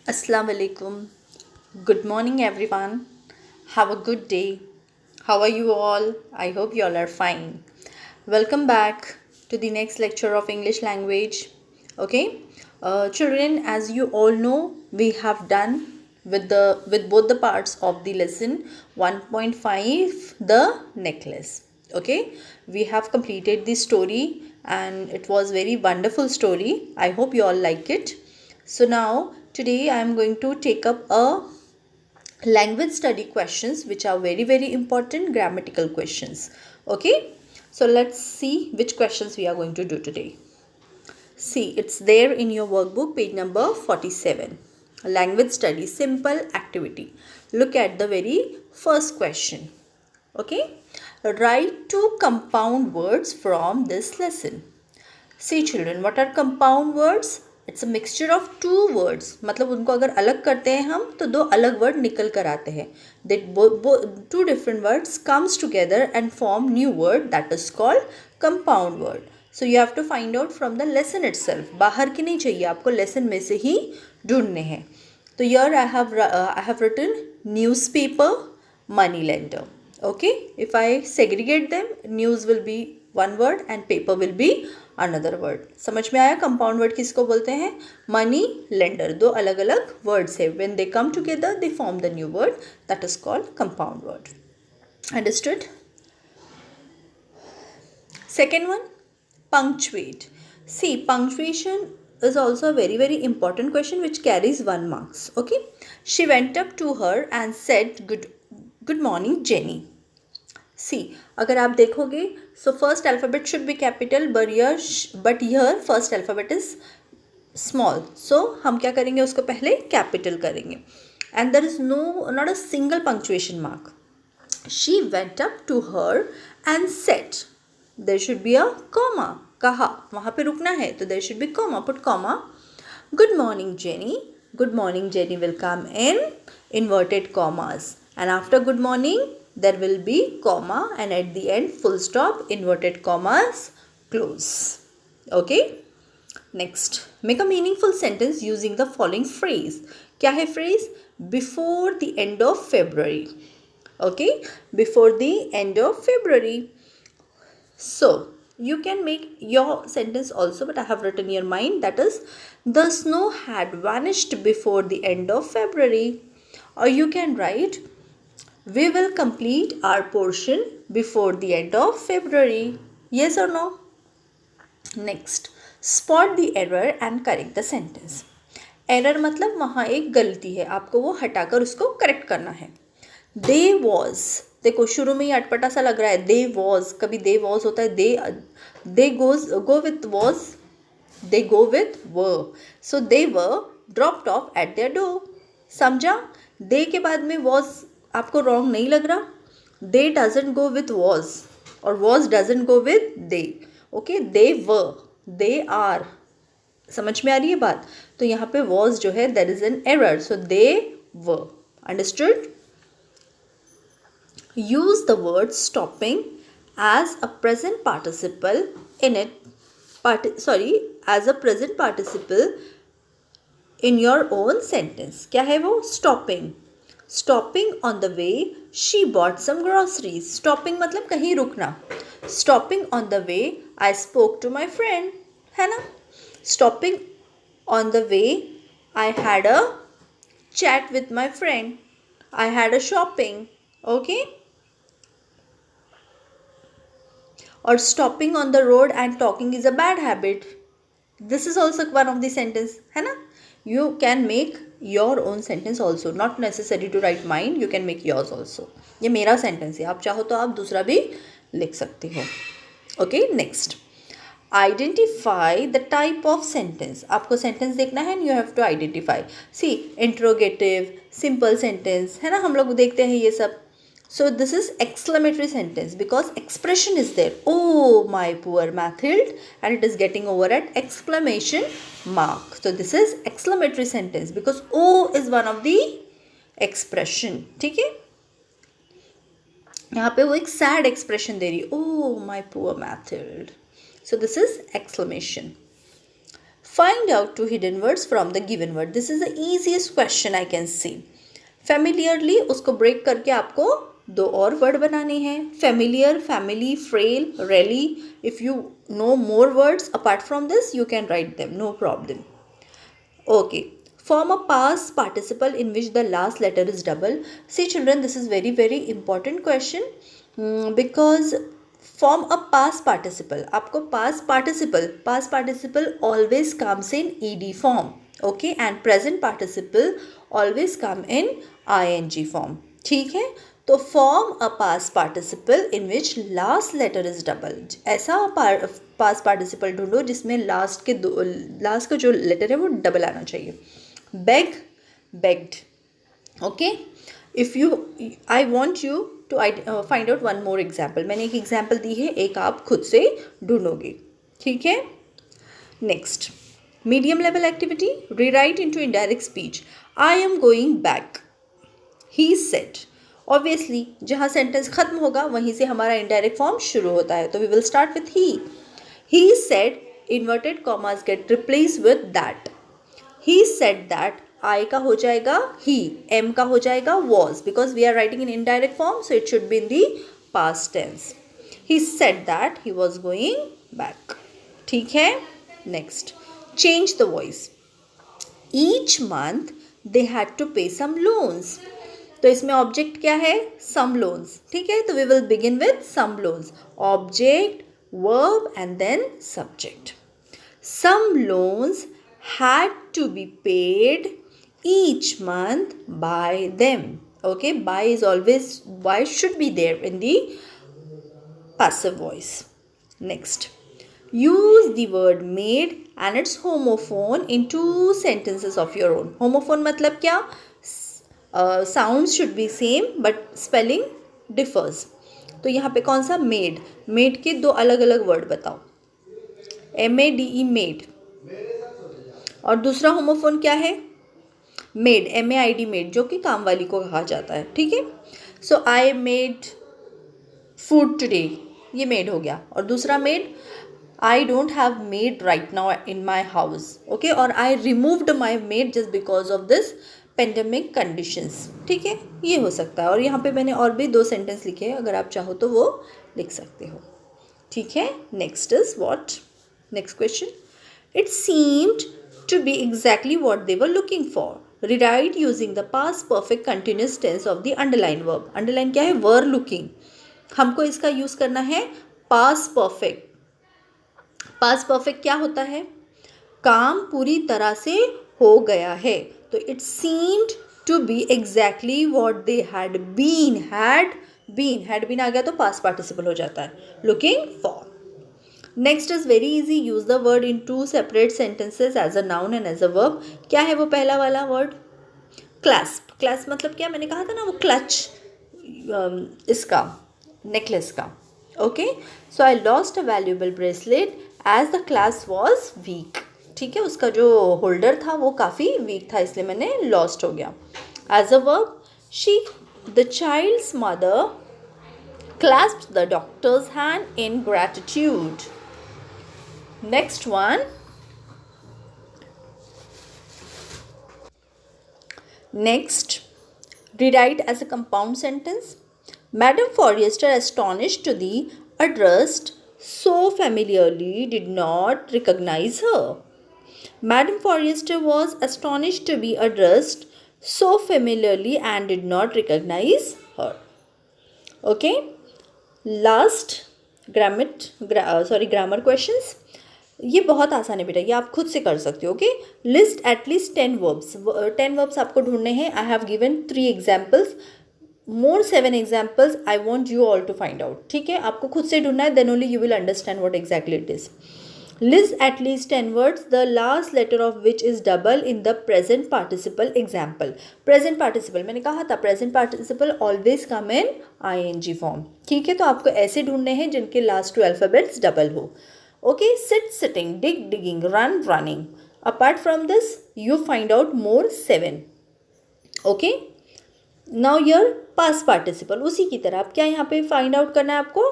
Assalamu alaikum. Good morning, everyone. Have a good day. How are you all? I hope you all are fine. Welcome back to the next lecture of English language. Okay, children, as you all know, we have done with both the parts of the lesson 1.5, the necklace. Okay, we have completed the story and it was very wonderful story. I hope you all like it. So now today I am going to take up a language study questions which are very important grammatical questions. Okay, so let's see which questions we are going to do today. See, it's there in your workbook, page number 47. Language study, simple activity. Look at the very first question. Okay, write two compound words from this lesson. See children, what are compound words? It's a mixture of two words. मतलब उनको अगर अलग करते हैं हम तो दो अलग word निकल कर आते हैं. That two different words comes together and form new word that is called compound word. So you have to find out from the lesson itself. बाहर की नहीं चाहिए, आपको lesson में से ही ढूंढने हैं. तो here I have written newspaper, money lender. Okay, if I segregate them, news will be one word and paper will be another word. समझ में आया? कंपाउंड वर्ड किसको बोलते हैं? Money lender. दो अलग अलग वर्ड्स है. When they come together, they form the new word that is called compound word. Understood? Second one, punctuate. See, punctuation is also a very important question which carries 1 marks. Okay, she went up to her and said good morning Jenny. सी, अगर आप देखोगे so first alphabet should be capital but here first alphabet is small. So हम क्या करेंगे, उसको पहले capital करेंगे. And there is not a single punctuation mark. She went up to her and said. There should be a comma. कहा, वहाँ पे रुकना है तो there should be comma. Put comma. Good morning Jenny. Good morning Jenny will come in inverted commas, and after good morning there will be comma and at the end full stop, inverted commas, close. Okay, next, make a meaningful sentence using the following phrase. क्या है phrase? Before the end of February. Okay, before the end of February. So you can make your sentence also, but I have written in your mind, that is, the snow had vanished before the end of February. Or you can write, we will complete our portion before the end of February. Yes or no? Next, spot the error and correct the sentence. Error मतलब वहाँ एक गलती है, आपको वो हटाकर उसको correct करना है. They was, देखो शुरू में ही अटपटा सा लग रहा है. They was, कभी they was होता है. They go with was, they go with were. So they were dropped off at their door. समझा? दे के बाद में वॉज आपको रॉन्ग नहीं लग रहा. They doesn't go with was और was doesn't go with they. Okay, they were, they are. समझ में आ रही है बात? तो यहाँ पे वॉज जो है that is an error. So they व. Understood? Use the word stopping as a present participle in it. As a present participle in your own sentence. क्या है वो? stopping. Stopping on the way she bought some groceries. Stopping मतलब कहीं रुकना. Stopping on the way I spoke to my friend. है ना? Stopping on the way I had a chat with my friend. I had a shopping. Okay? Or stopping on the road and talking is a bad habit. This is also one of the sentence. है ना? You can make your own sentence also, not necessary to write mine. You can make yours also. ये मेरा sentence है, आप चाहो तो आप दूसरा भी लिख सकते हो. Okay, next, identify the type of sentence. आपको sentence देखना है and you have to identify. See, interrogative, simple sentence, है ना, हम लोग देखते हैं ये सब. So this is exclamatory sentence because expression is there. Oh my poor Mathilde, and it is getting over at exclamation mark. So this is exclamatory sentence because oh is one of the expression. ठीक है? यहाँ पे वो एक sad expression दे रही है. Oh my poor Mathilde. So this is exclamation. Find out two hidden words from the given word. This is the easiest question I can see. Familiarly उसको break करके आपको दो और word बनाने हैं. Familiar, family, frail, rally. If you know more words apart from this, you can write them, no problem. Okay. Form a past participle in which the last letter is double. See children, this is very very important question because form a past participle. आपको past participle always comes in ed form. Okay, and present participle always come in ing form. ठीक है, तो form a past participle in which last letter is double. ऐसा past participle ढूंढो जिसमें last का जो letter है वो double आना चाहिए. Beg, begged. Okay, if you I want you to find out one more example. मैंने एक example दी है, एक आप खुद से ढूंढोगे. ठीक है. Next, medium level activity. Rewrite into indirect speech. I am going back. He said. Obviously जहाँ sentence खत्म होगा वहीं से हमारा indirect form शुरू होता है, तो we will start with he. He said, inverted commas get replaced with that. He said that. I का हो जाएगा he, M का हो जाएगा was, because we are writing in indirect form, so it should be in the past tense. He said that he was going back. ठीक है. Next, change the voice. Each month they had to pay some loans. तो इसमें object क्या है? Some loans. ठीक है, तो we will begin with some loans. Object, verb and then subject. Some loans had to be paid each month by them. Okay, by is always, by should be there in the passive voice. Next, use the word made and its homophone in two sentences of your own. Homophone मतलब क्या? Sounds should be same but spelling differs. तो यहाँ पे कौन सा? Made. Made के दो अलग अलग वर्ड बताओ. MADE made. और दूसरा होमोफोन क्या है? मेड, MAID मेड, जो कि काम वाली को कहा जाता है. ठीक है. So I made food today, ये मेड हो गया. और दूसरा maid, I don't have maid right now in my house. Okay, और I removed my maid just because of this pandemic conditions. ठीक है, ये हो सकता है. और यहाँ पे मैंने और भी दो सेंटेंस लिखे हैं, अगर आप चाहो तो वो लिख सकते हो. ठीक है. Next is what? Next question. It seemed to be exactly what they were looking for. Rewrite using the past perfect continuous tense of the underlined verb. Underline क्या है? Were looking. हमको इसका यूज करना है past perfect. Past perfect क्या होता है? काम पूरी तरह से हो गया है. तो it seemed to be exactly what they had been. had been आ गया तो past participle हो जाता है. Looking for. Next is very easy. Use the word in two separate sentences as a noun and as a verb. क्या है वो पहला वाला word? Clasp. Clasp मतलब क्या? मैंने कहा था ना वो clutch इसका necklace का. Okay. So I lost a valuable bracelet as the clasp was weak. ठीक है, उसका जो holder था वो काफ़ी weak था, इसलिए मैंने lost हो गया. As a verb, the child's mother clasped the doctor's hand in gratitude. Next one. Next, rewrite as a compound sentence. Madame Forrester, astonished to the addressed so familiarly, did not recognize her. Madame Forrester was astonished to be addressed so familiarly and did not recognize her. Okay. Last, grammar questions. ये बहुत आसान है बेटा, ये आप खुद से कर सकते हो. Okay. List at least 10 verbs. 10 verbs आपको ढूंढने हैं. I have given 3 examples, more 7 examples. I want you all to find out. ठीक है, आपको खुद से ढूंढना है, then only you will understand what exactly it is. List at least 10 words the last letter of which is double in the present participle example. Present participle मैंने कहा था, प्रेजेंट पार्टिसिपल ऑलवेज कम इन ING फॉर्म. ठीक है, तो आपको ऐसे ढूंढने हैं जिनके लास्ट 2 अल्फाबेट्स डबल हो. Okay, sit, sitting, dig, digging, run, running. Apart from this, you find out more 7. Okay. Now your past participle. उसी की तरह आप क्या यहाँ पे find out करना है आपको?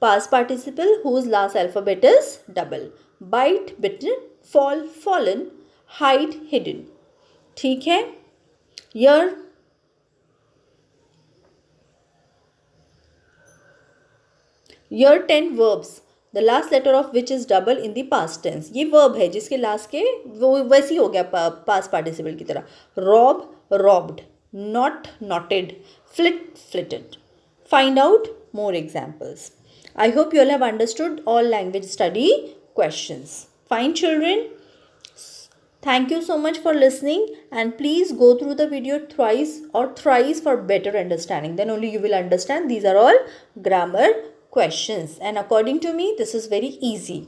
Past participle whose last alphabet is double. Bite, bitten, fall, fallen, hide, hidden. ठीक है. Here Here 10 verbs, the last letter of which is double in the past tense. ये verb है जिसके last के वो वैसी हो गया past participle की तरह. Rob, robbed. Knot, knotted. Flit, flitted. Find out more examples. I hope you all have understood all language study questions. Fine, children. Thank you so much for listening, and please go through the video twice or thrice for better understanding. Then only you will understand these are all grammar questions, and according to me this is very easy.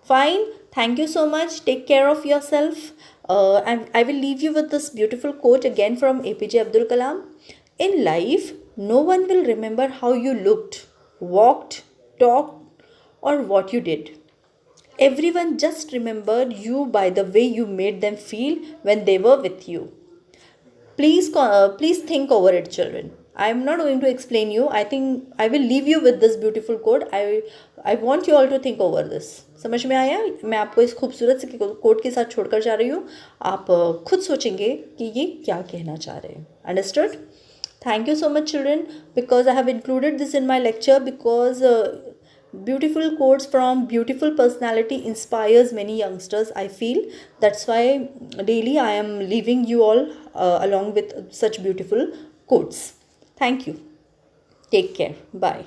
Fine. Thank you so much. Take care of yourself. And I will leave you with this beautiful quote again from APJ Abdul Kalam. In life, no one will remember how you looked, walked, talked, or what you did. Everyone just remembered you by the way you made them feel when they were with you. Please think over it, children. I am not going to explain you. I think I will leave you with this beautiful quote. I want you all to think over this. समझ में आया? मैं आपको इस खूबसूरत से coat के साथ छोड़कर जा रही हूँ. आप खुद सोचेंगे कि ये क्या कहना चाह रहे हैं. Understood? Thank you so much, children, because I have included this in my lecture because beautiful quotes from beautiful personality inspires many youngsters, I feel. That's why daily I am leaving you all along with such beautiful quotes. Thank you. Take care. Bye.